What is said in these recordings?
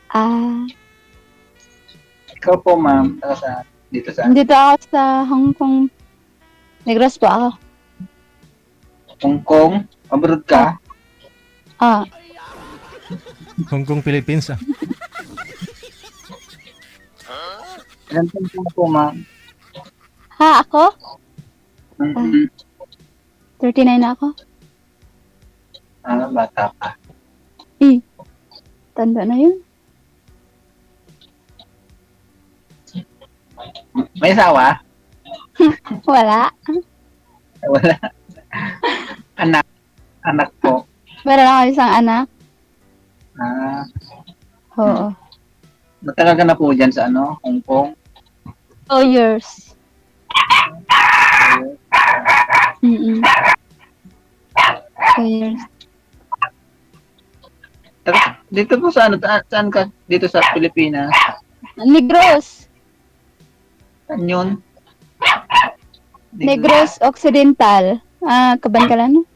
Ah, Ikaw po, ma'am. Taga saan? Dito saan? dito ako sa Hong Kong. Negros po ako. Hong Kong? Abroad ka? Ah, ah. Hong Kong, Philippines ah. Ilan taon po, ma'am? Ha, ako? Mm-hmm. 39 na ako. Bata pa. Eh, tanda na yun. May asawa? Wala. Wala. Anak. Anak po. Meron ako isang anak. Ah, Oo. matagal ka na po dyan sa ano, Hong Kong? 2 years. Mm-mm. 2 years. Dito po sa ano, saan ka? Dito sa Pilipinas? Negros. Saan yun? Negros Occidental. Ah, Kabankalan.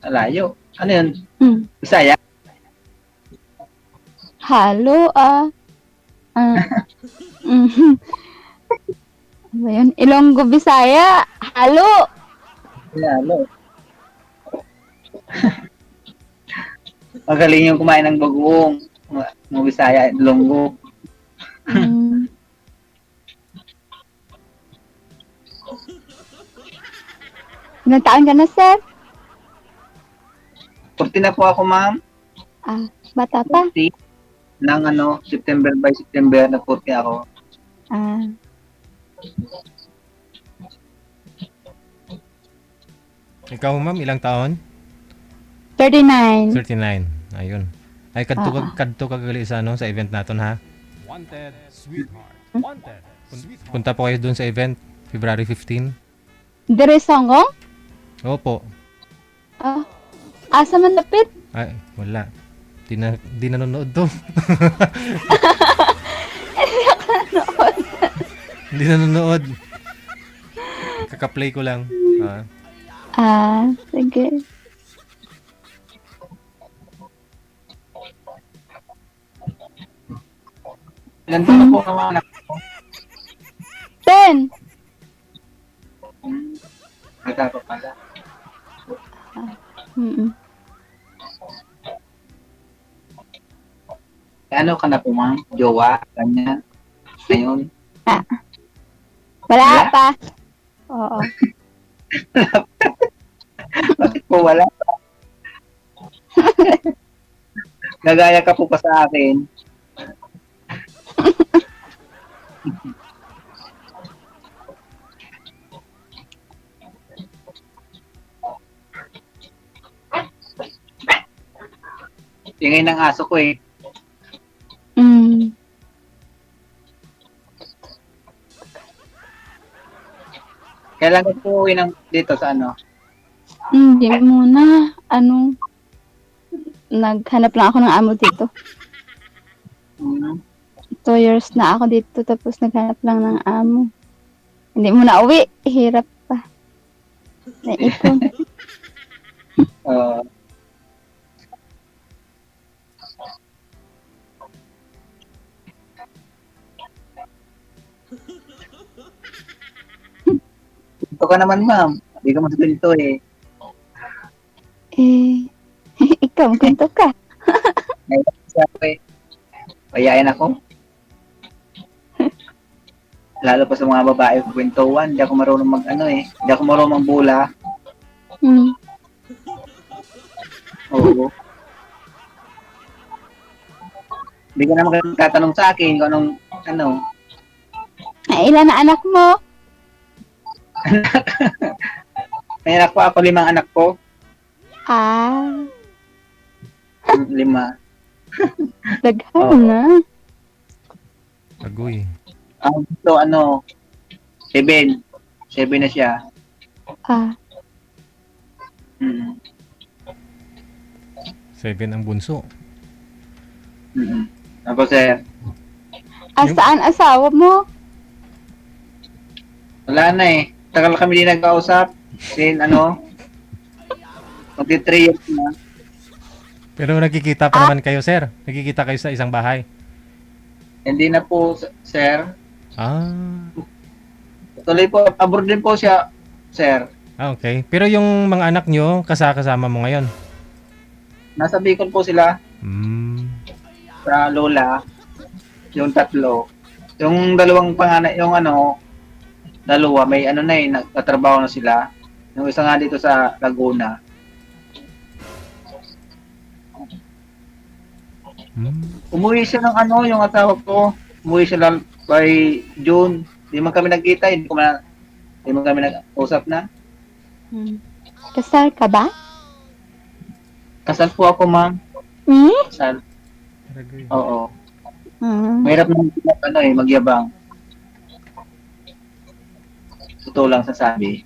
Malayo. Ano yun? Hmm. Bisaya? Halo, ah. Mhm. Ano ba yun? Ilonggo, Bisaya. Halo. Lalo. Magaling yung kumain ng bagoong. Mga Bisaya, Ilonggo. Mm. Ilang taon ka na, sir? 40 na po ako, ma'am. Ah, bata pa. 40. Nang ano, September by September na 40 ako. Ah, Ikaw, ma'am, ilang taon? 39. 39. Ayun. Ay, kadto Ah. kadto ka gali sa ano, sa event naton ha. Wanted, sweetheart. Wanted, sweetheart. Punta po kayo dun sa event, February 15. Dire sa Hong Kong? Opo. Ah, asa man lapit? Ay, wala. Di nanonood to. Hindi nanonood. Kaka-play ko lang. Ah. Ah, sige. Ilan taon na po ang mga anak ko? 10. Bata pa pala. Mm-mm. Ano ka na po, ma'am? Jowa? Ganyan? Ngayon? Wala Wala? pa. Oo. Bakit po wala? Nagaya ka po pa sa akin. Tingin ng aso ko eh. Mm. Kailan ko po uwi ng dito sa ano? Hindi muna. Ano? Naghanap lang ako ng amo dito. Hmm. 2 years na ako dito tapos naghanap lang ng amo. Hindi muna uwi. Hirap pa. Naipon. Uh, ito ka naman, ma'am. Hindi ka masipinto eh. Eh, ikaw, magkwento ka. Siya ako eh. Payain ako. Lalo pa sa mga babae kwentuhan, hindi ako marunong mag ano eh. Hindi ako marunong magbula. Hmm. Oo. Hindi ka naman tatanong sa akin kung anong ano. Ay, ilan na anak mo? May anak po ako, 5 anak ko. Ah, 5. daghan Oo. na. Agoy. So ano, 7. 7 na siya. Ah, Mm. 7 ang bunso. Mm. Tapos sir, asaan asawa mo? wala na eh. Tagal kami din nagkausap. Sin ano, magti 3 years na. Pero nakikita pa naman kayo, sir. Nakikita kayo sa isang bahay. Hindi na po, sir. Ah, Tuloy po, abroad din po siya, sir. okay. Pero yung mga anak nyo, kasama mo ngayon. Nasa Bicol po sila Hmm. sa lola, yung tatlo. Yung dalawang panganay, yung dalawa, may nagtatrabaho na sila. Yung isa nga dito sa Laguna. Hmm. Umuwi siya ng yung asawa ko. Umuwi siya lang by June. Di man kami nagkita, hindi man kami nag-usap na. Kasal ka ba? Kasal po ako, ma'am. Hmm? Kasal. Oo. Hmm. Mahirap nang magyabang. Totoo lang sasabi.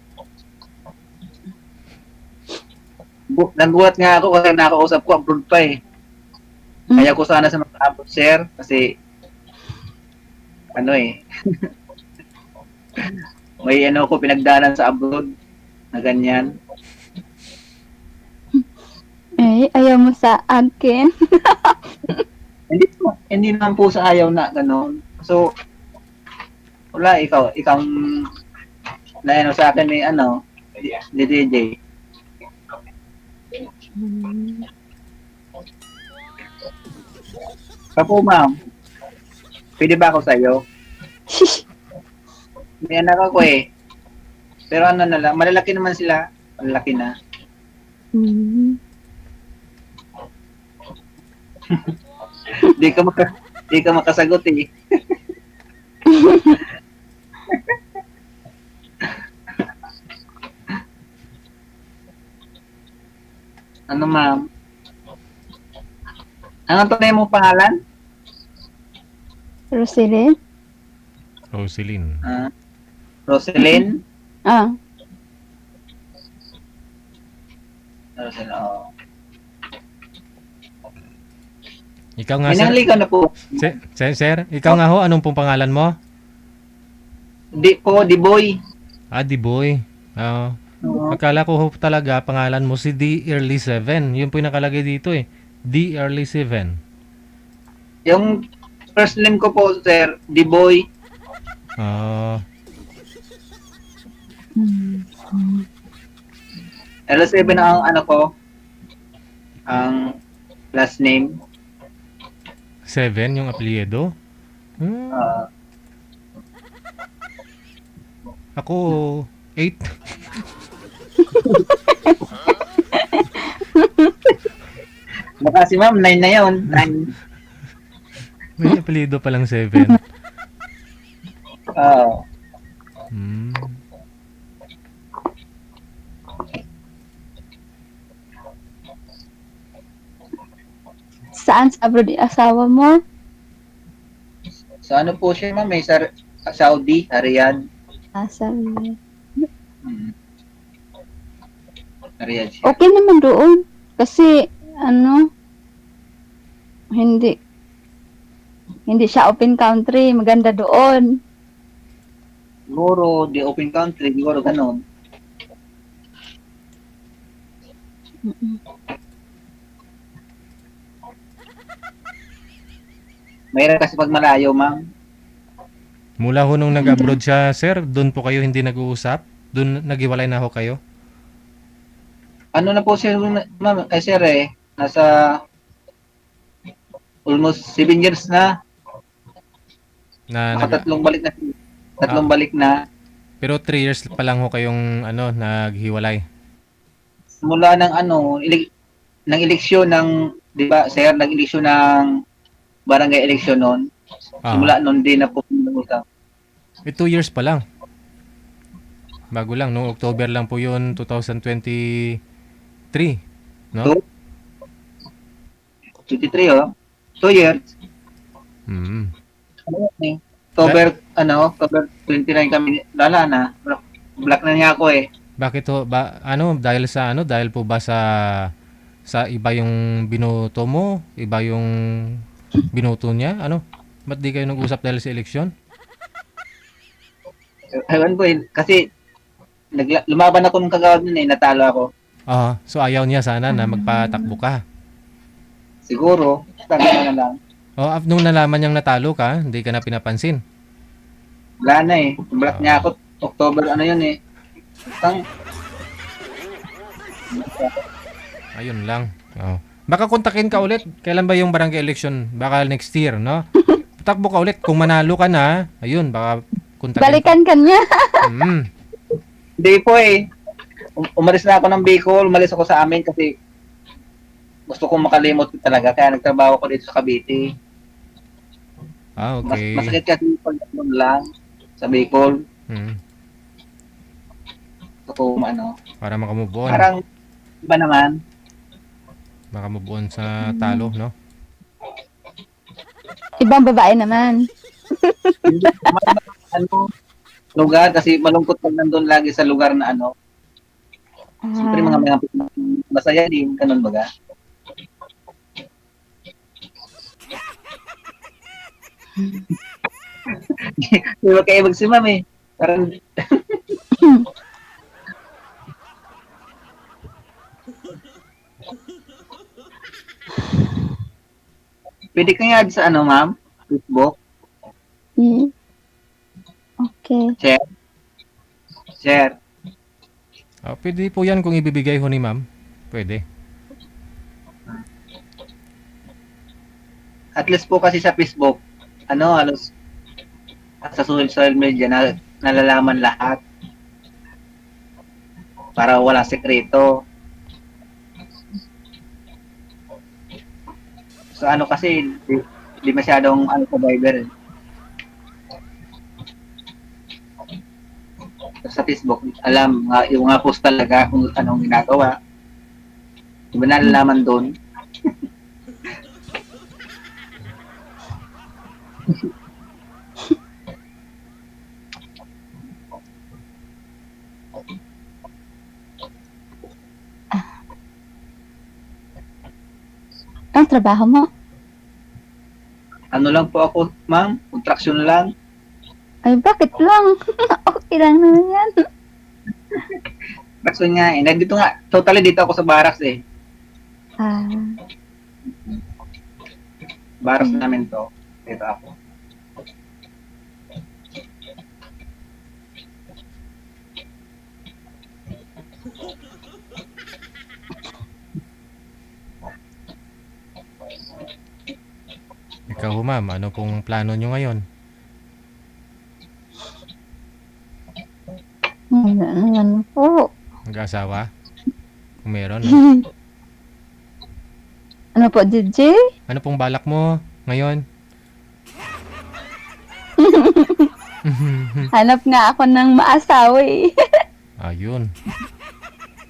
Nagulat nga ako kasi nakausap ko abroad pa eh. Kaya ko sana sa mga abroad, sir, kasi may ko pinagdanan sa abroad na ganyan. Eh, ayaw mo sa akin. Hindi naman po sa ayaw na gano'n. So, wala, ikaw na sa akin ni ni DJ. Kapo, ma'am. Pwede ba ako sa'yo? May anak ako eh. Pero na lang, malalaki naman sila. Malalaki na. Hmm. Di ka makasagot eh. Ma'am? Ang tunay mong pangalan? Roselyn? Roselyn. Roselyn? Ah. Roselyn, oo. Ikaw nga, sir. Minangligaw na po. Sir, ikaw nga ho, anong pong pangalan mo? Di boy. Ah, Diboy. Akala ko ho talaga pangalan mo si D. Early 7. Yun po yung nakalagay dito eh. D. Early 7. Yung first name ko po, sir, Di Boy. Ah, L7 ang ko. Ang last name. 7 yung apelyido. Hmm. Ako, 8. Baka si ma'am, 9 na yun. 9. May apelyido palang 7. Hmm. Saan sa abroad yung asawa mo? So ano po siya, ma'am? May Saudi, Riyadh. Sabi. Riyadh siya. Okay naman doon. Kasi, hindi siya open country. Maganda doon. Siguro, the open country, siguro ganun. Mayroon kasi pag malayo, ma'am. Mula ho nung nag-abroad siya, sir, doon po kayo hindi nag-uusap? Doon naghiwalay na ho kayo? Ano na po siya, ma'am? Sir nasa almost 7 years na. Tatlong balik na. Tatlong balik na. Pero 3 years pa lang ho kayong naghiwalay. Mula ng ng eleksyon ng, 'di ba, sir, nag-eleksyon ng barangay eleksyon noon. Simula noon din na po nag-usap. 2 years pa lang. Bago lang, noong October lang po yun, 2023. No? 23, 2 years. Mm. October 29 kami, lala na. Black na niya ako eh. Bakit ho? Dahil po ba sa iba yung binoto mo? Iba yung binoto niya? Ba't di kayo nag-usap dahil sa eleksyon? Ewan ko eh, kasi lumaban ako nung kagawad nun natalo ako. So ayaw niya sana na magpatakbo ka. Siguro, tagal na lang. O, nung nalaman niyang natalo ka, hindi ka na pinapansin. Wala na eh. Block niya ako, October ano yun eh. Tang, Ayun lang. Oh. Baka kontakin ka ulit. Kailan ba yung barangay election? Baka next year, no? Takbo ka ulit. Kung manalo ka na, ayun, baka kontakin ka. Balikan ka niya. hindi po eh. Umalis na ako ng Bicol, umalis ako sa amin kasi gusto kong makalimot talaga. Kaya nagtrabaho ko dito sa Cavite. Ah, okay. Masakit kasi pag doon lang sa Bicol. Gusto ko ano. Para makamove on. Parang iba naman. Makamove on sa talo, no? Ibang babae naman. Hindi naman ano, lugar kasi malungkot pag nandun lagi sa lugar na ano. Siyempre mga masaya din, ganun baga. Hindi ba kayo si ma'am eh. Parang pwede kang i-add sa ano ma'am? Facebook? Okay. Share? Share. Pwede po yan kung ibibigay ho ni ma'am. Pwede. At least po kasi sa Facebook, ano, halos sa social media na nalalaman lahat. Para wala sekreto. So ano kasi, di masyadong ano survivor. Sa Facebook, alam, yung mga post talaga kung anong ginagawa. Di ba nalalaman doon? Ang trabaho mo? Ano lang po ako, ma'am? Contraction lang. Ay, bakit lang? Okay lang naman yan. Contraction nga eh. Nandito nga, totally dito ako sa barracks eh. Barracks namin to. Dito ako. Ikaw ho, ma'am, ano pong plano nyo ngayon? Wala naman po. Mag-asawa? Kung meron, no? Ano po, DJ? Ano pong balak mo ngayon? Hanap nga ako ng maasawa eh. Ayun.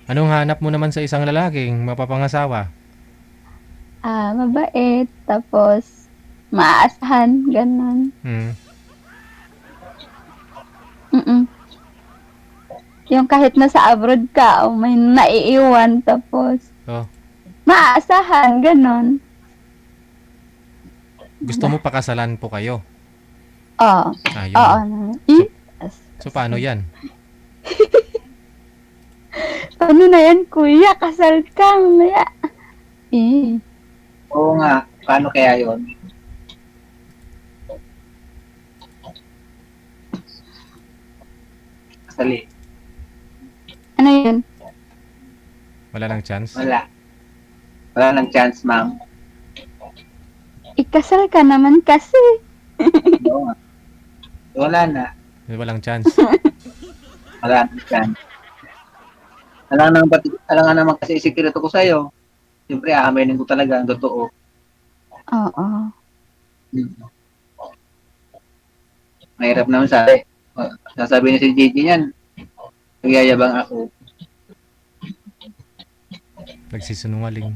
Anong hanap mo naman sa isang lalaking mapapangasawa? Mabait. Tapos, maaasahan. Ganon. Yung kahit nasa abroad ka, o may naiiwan. Tapos, maaasahan. Ganon. Gusto mo pakasalan po kayo? Oo. Ayun. Oo. So, paano yan? Paano na yan, kuya? Kasal ka. Mamaya. Oo nga. Paano kaya yun? Kasali. Ano yun? Wala lang chance? Wala. Wala nang chance, ma'am. Ikasal ka naman kasi. Oo nga. Wala na. Walang chance. Wala nang chance. Alam nga naman kasi isikreto ko sa'yo. Siyempre, aaminin ko talaga ang totoo. Oo. Mahirap naman sabi. Sasabi ni si Gigi niyan, nagyayabang ako. Nagsisinungaling.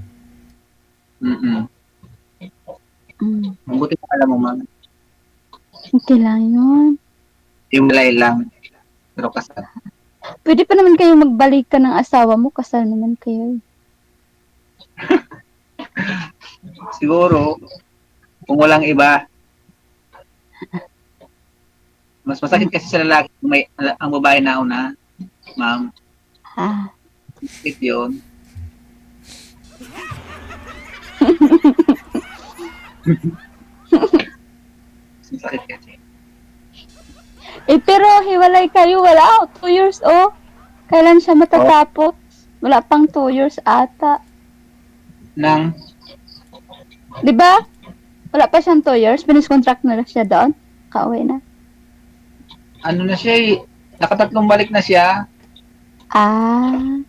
Mabuti pa alam mo, ma'am. Okay lang yun. Yung malay lang. Pero kasal. Pwede pa naman kayo magbalik ka ng asawa mo. Kasal naman kayo. Siguro, kung walang iba, mas masakit kasi sa lalaki kung may ang babae na una, ma'am. Masakit yun. Sakit kasi. Pero hiwalay kayo, wala. 2 years, oh. Kailan siya matatapos? Wala pang 2 years ata. Nang, Di ba? Wala pa siyang 2 years. Finish contract na siya doon. Kauwi na. ano na siya eh, nakatatlong balik na siya. Ah.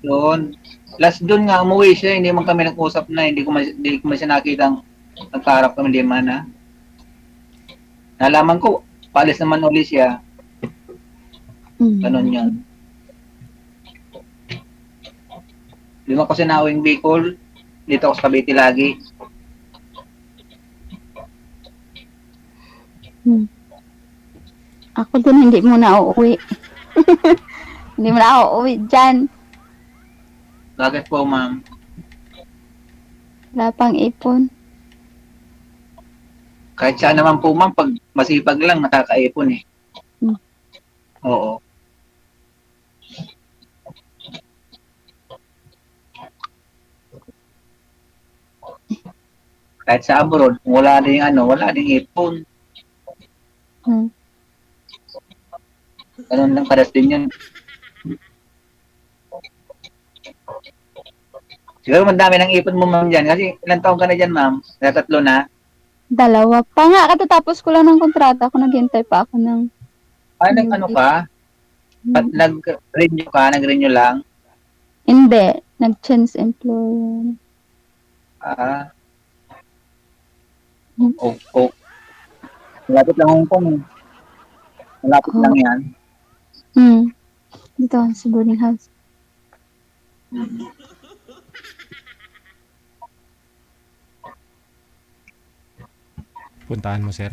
Doon. Last doon nga, umuwi siya, hindi man kami nag-usap na, hindi ko man siya nakitang nagkaharap kami, hindi man na. Nalaman ko, paalis naman uli siya. Ganon yun. Di mo kasi nauwing Bicol, dito ako sa Cavite lagi. Ako din hindi mo na uuwi. Hindi mo na ako uuwi dyan. Bakit po, ma'am? Wala pang ipon. Kahit siya naman po, ma'am, pag masipag lang, nakakaipon eh. Hmm. Oo. Kahit sa abroad, wala ding ipon. Hmm. Ganun lang kadas din yun. Siguro madami ng ipon mo, ma'am, dyan. Kasi ilang taon ka na dyan, ma'am? Tatlo na. 2 pa nga. Katatapos ko lang ng kontrata ko. Naghintay pa ako ng... Ano ka? Nag-renew ka? Nag-renew lang? Hindi. Nag-change employer. Ah. Oh. Malapit lang Hong Kong. Malapit lang yan. Dito sa boarding house. Puntahan mo, sir.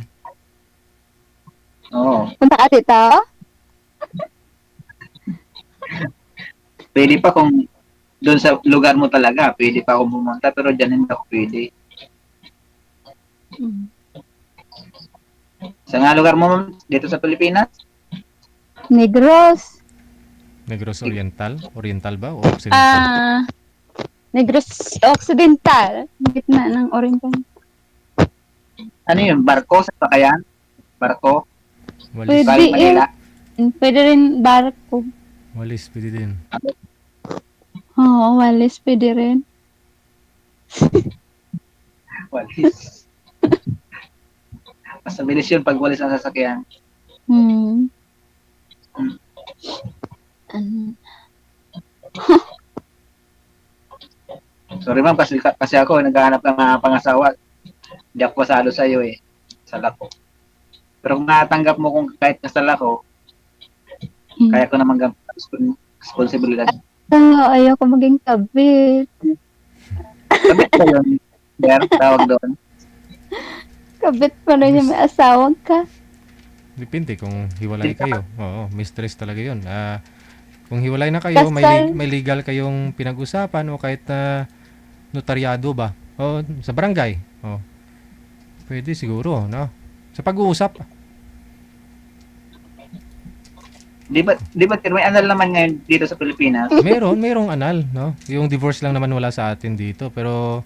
Oo. Punta ka dito? Pwede pa kung doon sa lugar mo talaga, pwede pa ako bumunta, pero dyan hindi ako pwede. Sa nga lugar mo, ma'am, dito sa Pilipinas? Negros. Negros Oriental? Oriental ba o Occidental? Negros Occidental. Gitna ng Oriental. Ano yun? Barko? Sa sakayan? Barko? Walis. Galing Manila? Pwede rin barko. Walis, pwede din. Oo, walis. Pwede rin. Walis. Mas mabilis yun pag walis ang sasakyan. Sorry ma'am, kasi ako naghahanap ng mga pangasawa. Hindi ako pasado sa iyo eh. Sala ko. Pero kung natanggap mo kung kahit kasal ako, kaya ko naman gamit responsibilidad. Ayoko maging kabit. Kabit ba yun? Sir, tawag doon. Kabit pa rin yung may asawa ka. Depende kung hiwalay kayo. Oo, mistress talaga yun. Kung hiwalay na kayo, Kasal. may legal kayong pinag-usapan o kahit notaryado ba? O sa barangay. O, pwede siguro, no? Sa pag-uusap. Di ba may anal naman ngayon dito sa Pilipinas? Merong anal, no? Yung divorce lang naman wala sa atin dito, pero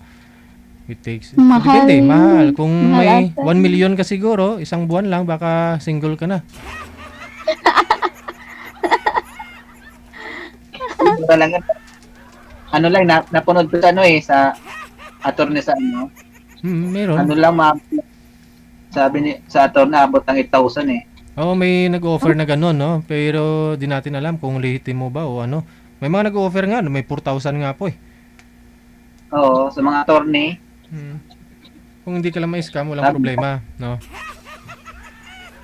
it takes... Mahal. Depende, mahal. Kung may Mahal ata. 1 million ka siguro, isang buwan lang, baka single ka na. Talaga, ano lang, napunod ko sa sa attorney sa Meron. ano lang, sabi ni sa attorney, abot ng 8,000 eh. Oo, may nag-offer na gano'n, no? Pero di natin alam kung lehitimo ba o ano. May mga nag-offer nga, no? May 4,000 nga po eh. Oo, sa mga attorney. Kung hindi ka lang ma-scam, walang problema, no?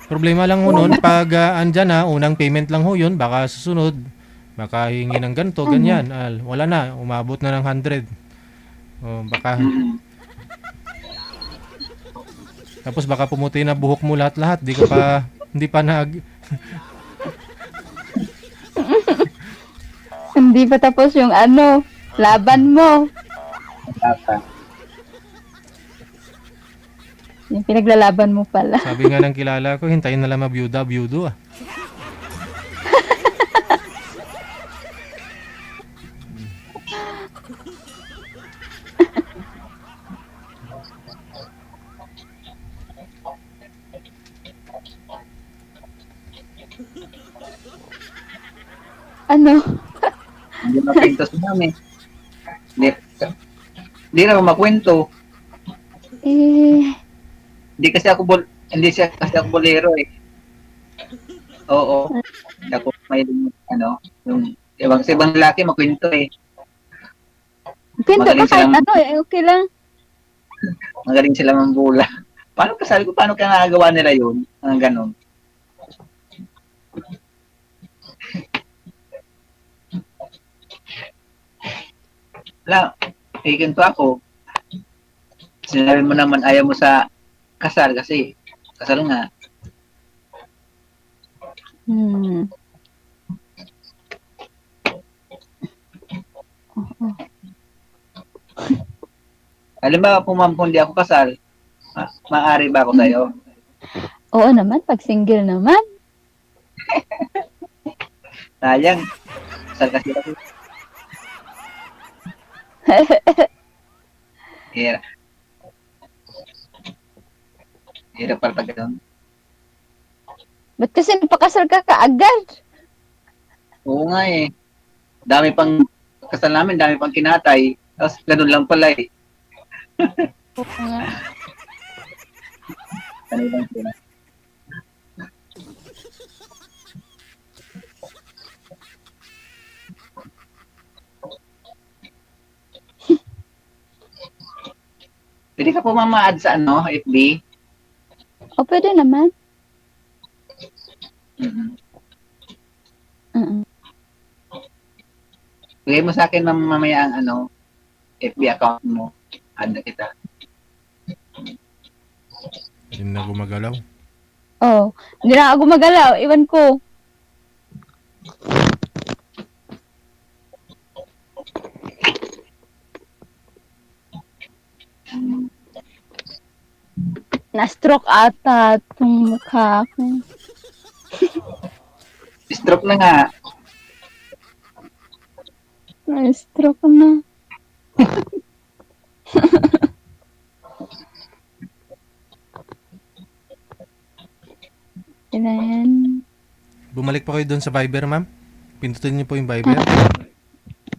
Problema lang ho nun, pag andyan na, unang payment lang ho yun, baka susunod, baka hingi ng ganito, ganyan. Wala na, umabot na ng 100. O, baka... Tapos baka pumuti na buhok mo lahat-lahat, hindi pa Hindi pa tapos yung laban mo. Yung pinaglalaban mo pala. Sabi nga ng kilala ko, hintayin na lang mabiyuda, ah. Ano? Hindi makwento si mami. Hindi, hindi na ako makwento. Eh, Hindi siya kasi ako bolero eh. Oo. Hindi ako may ano, yung ibang lalaki makwento eh. pinto ka Magaling kahit silang ano eh, okay lang. magaling sila mambula. Sabi ko, paano kaya nagagawa nila yun? Ang ganon. Wala, ikinto ako. Sinabi mo naman ayaw mo sa kasal kasi kasal nga. Hmm. Oo. Halimbawa, kung di ako kasal, maaari ba ako sa'yo? Oo naman, pag single naman. Sayang. Kasal kasi ako. Hirap. Hirap pala pag ganun. Ba't kasi napakasal ka kaagad? Oo nga eh. Dami pang kasal namin, dami pang kinatay. Tapos ganun lang pala eh. Oo nga. Ano lang sila. Pwede ka po mama-add sa FB? O, pwede naman. Mm-hmm. Mm. Bigay mo sa akin mamaya ang FB account mo. Add na kita. Hindi na gumagalaw. Oh, hindi na ako gumagalaw. Iwan ko. Na-stroke ata itong mukha ko. Stroke na nga. Na-stroke na. Ayan. Bumalik pa kayo doon sa Viber, ma'am. Pindutin niyo po yung Viber.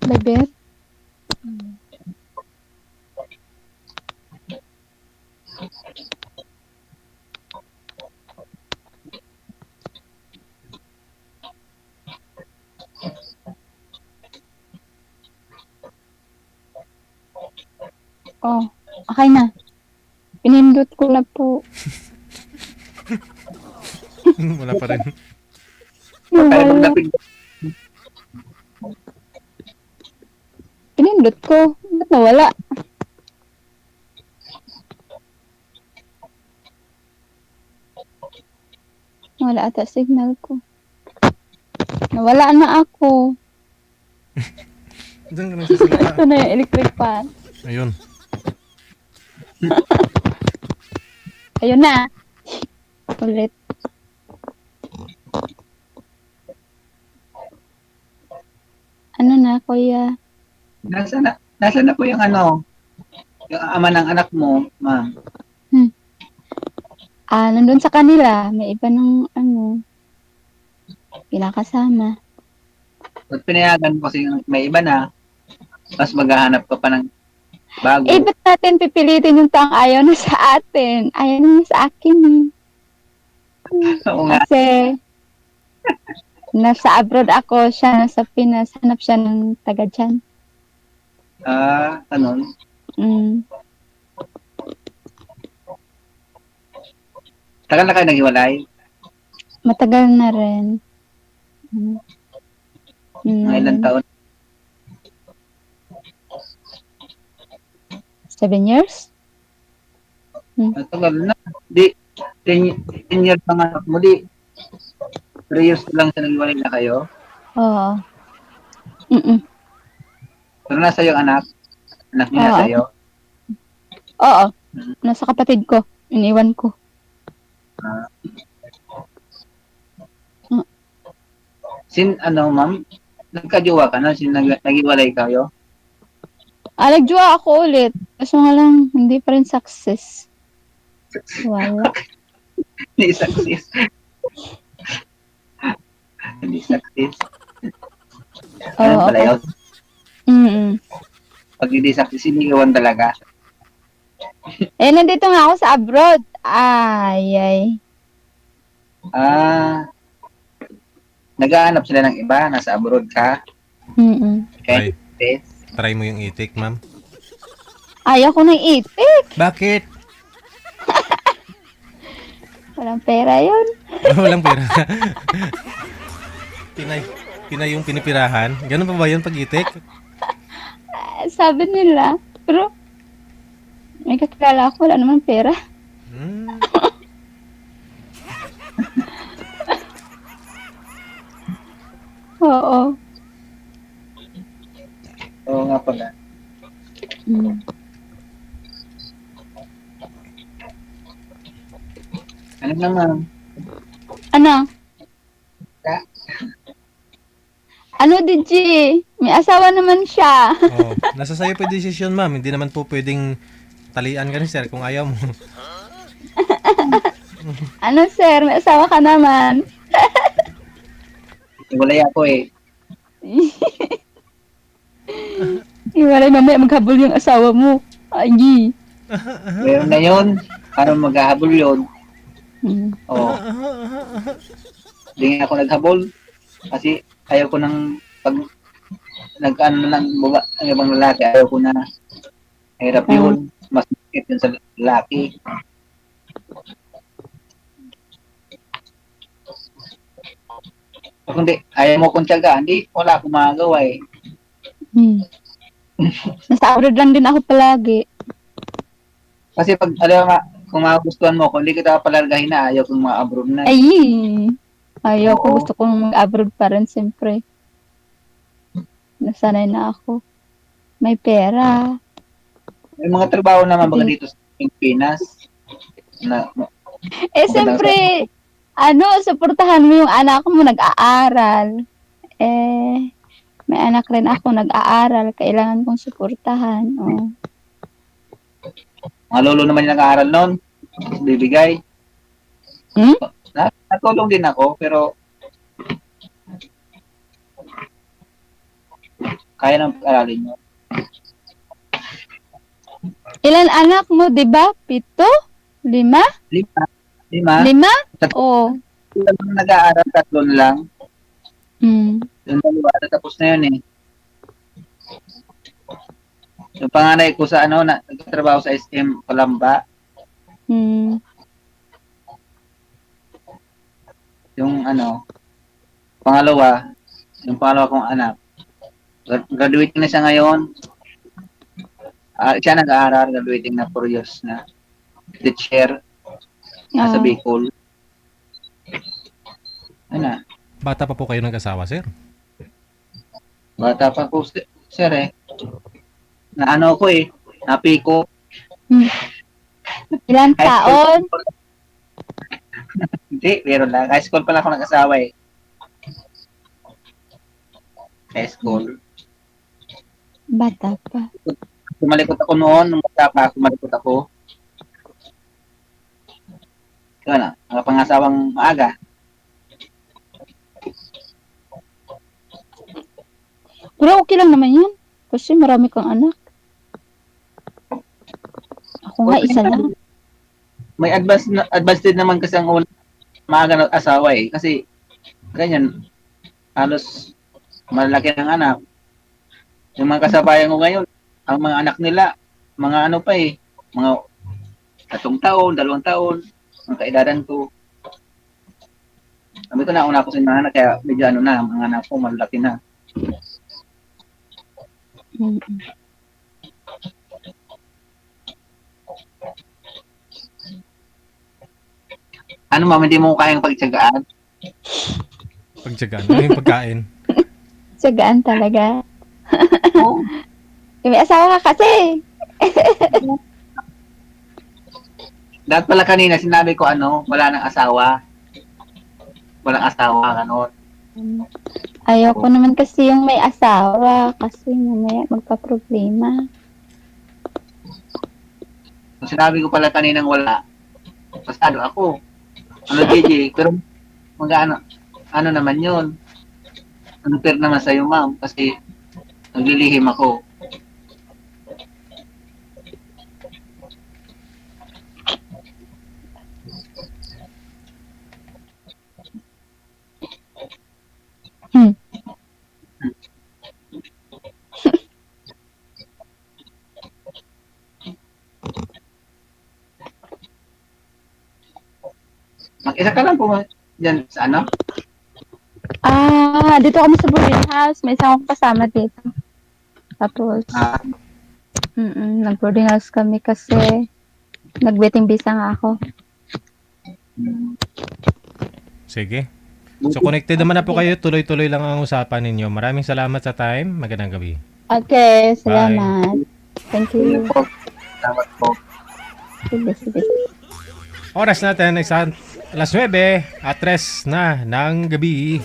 Bebe. Oh, okay na. Pinindot ko na po. Wala pa rin. Kaya Nawala. magdapig. Pinindot ko. Ba't nawala? Wala ata signal ko. Nawala na ako. Diyan ka nagsasalita. Ito na yung electric fan. Ayun. Ayun na. Ulit. Ano na, kuya? Nasa na po yung yung ama ng anak mo, ma'am. Nandun sa kanila. May iba ng pinakasama. Ba't pinayagan mo kasi may iba na, tapos maghahanap ka pa ng bago. Eh, ba't natin pipilitin yung taong ayaw na sa atin? Ayaw na niya sa akin eh. Oo nga. Kasi, nasa abroad ako, siya nasa Pinas, hanap siya ng taga dyan. Ganun. Mm. Tagal na kayo naghiwalay? Matagal na rin. Mga ilang taon? 7 years? Tagal na. Di, 10 years na nga mo. Di, 3 years lang sa naghiwalay na kayo. Oo. Mm-mm. Pero nasa yung anak? Anak niya Oo. nasa iyo? Oo. Nasa kapatid ko. Iniwan ko. Ma'am? Nagkajowa ka na? Naghiwalay kayo? Nagjowa ako ulit. Kaso nga lang, hindi pa rin success. Wala. Hindi success. Hindi success. Ganun Oo, pala yun. mm. Pag hindi sakto, sinigawan talaga. Eh, nandito nga ako sa abroad. Ay. Ah, naghahanap sila ng iba, nasa abroad ka. Mm. Kaya Try. hindi. Try mo yung itik, ma'am. Ayaw ko ng itik. Bakit? Walang pera yun. Walang pera. Pinay yung pinipirahan. Ganun pa ba yun pag itik? Sabi nila. Pero, may kakilala ako, wala naman pera. Hmm. Oo. Oo nga pala. Mm. Ano naman? Ano? Ka? Ano, DJ? May asawa naman siya. Oh, nasa sayo po yung desisyon, ma'am. Hindi naman po pwedeng talian ka ni sir kung ayaw mo. Ano, sir? May asawa ka naman. Iwalay ako eh. Iwalay mamaya maghabol yung asawa mo. Ay. Meron na yun. Paano maghahabol yun? Mm. Oo. Hindi nga ako naghabol. Kasi ayaw ko ng pag nag-ano ng baba, ang ibang lalaki, ayaw ko na. Hirap yun. Mas sakit yun sa lalaki. Kung di, ayaw mo kong tiyaga, hindi, wala akong magagawa eh. Mm. Nasa abroad lang din ako palagi. Kasi pag, alam mo, kung magustuhan mo, kung hindi kita palargahin na, ayaw kong ma-abroad na. Ay. Ayaw ko. Oo. Gusto kong mag-abroad pa rin, siyempre. Nasanay na ako. May pera. May mga trabaho naman baga dito sa Pilipinas. Na, Eh, siyempre, suportahan mo yung anak mo nag-aaral. Eh, may anak rin ako nag-aaral. Kailangan kong suportahan. Oh. mga lolo naman yung nag-aaral noon. Bibigay. Hmm? Natulong din ako, pero kaya nang pag-aralin mo. Ilan anak mo, di ba? 7? 5? 5? 5? 5? Oo. Yung nag-aaral, 3 na lang. Hmm. Yung dalawa, tapos na yun eh. Yung panganay ko sa nagtatrabaho sa SM Palamba. Hmm. Yung pangalawa kong anak. Graduating na siya ngayon. Siya nag-aaral, graduating na 4 years na. Teacher, nasa Ah. Bicol. Ano? Bata pa po kayo nag-asawa, sir? Bata pa po, sir eh. Ko eh. Napiko. Hmm. Ilan High school. taon? Hindi, meron lang. High school pa lang ako nag-asawa eh. High school. Bata pa. Tumalikot ako noon, nung bata pa ako, tumalikot ako. Yun na, mga pangasawang maaga. Pero okay lang naman yan. Kasi marami kang anak. Ako nga, isa lang. May advance din naman kasi ang maaga ng asawa eh. Kasi, ganyan, halos malaki ng anak. Yung mga kasabayan ko ngayon, ang mga anak nila, mga pa eh, mga 3 taon, 2 taon, ang kaedadan ko. Sabi ko nauna ko sa mga anak, kaya medyo mga anak ko, malaki na. Hmm. Ano ma'am, hindi mo kayang pagtsagaan? Pagtsagaan. Ano yung pagkain? Tsagaan talaga. Oo. May asawa ka kasi. Dahil pala kanina, sinabi ko wala nang asawa. Walang asawa, gano'n. Ayaw ko naman kasi yung may asawa. Kasi mamaya magka-problema. Sinabi ko pala kaninang wala. Pasado ako. JJ, pero ano naman yun. unfair naman sa'yo, ma'am, kasi naglilihim ako. Hmm. Mag-isa ka lang po dyan sa ano? Dito kami sa boarding house. May isang akong kasama dito. Tapos, Ah, nag-boarding house kami kasi nag-waiting visa nga ako. Sige. So connected naman na po kayo. Tuloy-tuloy lang ang usapan ninyo. Maraming salamat sa time. Magandang gabi. Okay, salamat. Thank you. po. Salamat po. Sige. Oras natin ay alas 9 at 3 na ng gabi.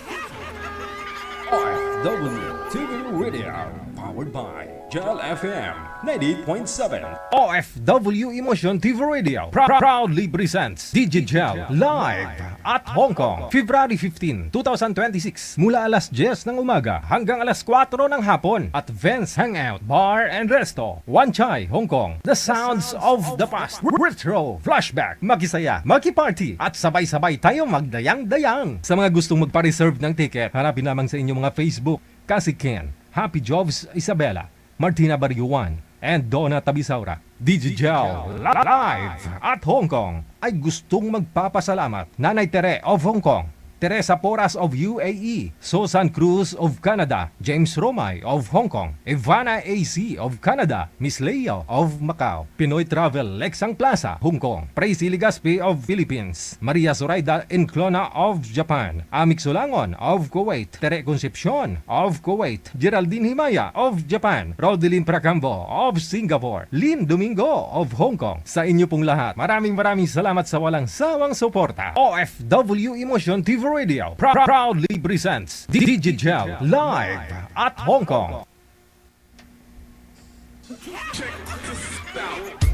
OFW TV Radio, powered by Gel FM 90.7. OFW Emotion TV Radio proudly presents DigiGel live at Hong Kong, February 15, 2026 mula alas 10 ng umaga hanggang alas 4 ng hapon at Vans Hangout Bar and Resto, Wan Chai, Hong Kong. The sounds of the past, retro, flashback, makisaya, makiparty at sabay-sabay tayo magdayang-dayang. Sa mga gustong magpa-reserve ng ticket, harapin lamang sa inyong mga Facebook, Kasi Ken, Happy Jobs Isabela, Martina Bariuan, and Donna Tabisaura. DigiGel live at Hong Kong ay gustong magpapasalamat Nanay Tere of Hong Kong, Teresa Porras of UAE, Susan Cruz of Canada, James Romay of Hong Kong, Ivana AC of Canada, Miss Leo of Macau, Pinoy Travel Lexang Plaza, Hong Kong, Praise Ligaspi of Philippines, Maria Zoraida Enclona of Japan, Amik Solangon of Kuwait, Tere Concepcion of Kuwait, Geraldine Himaya of Japan, Rodeline Pracambo of Singapore, Lynn Domingo of Hong Kong. Sa inyo pong lahat, maraming salamat sa walang sawang suporta. OFW Emotion TV Radio proudly presents DigiGel live at Hong Kong. Check this out.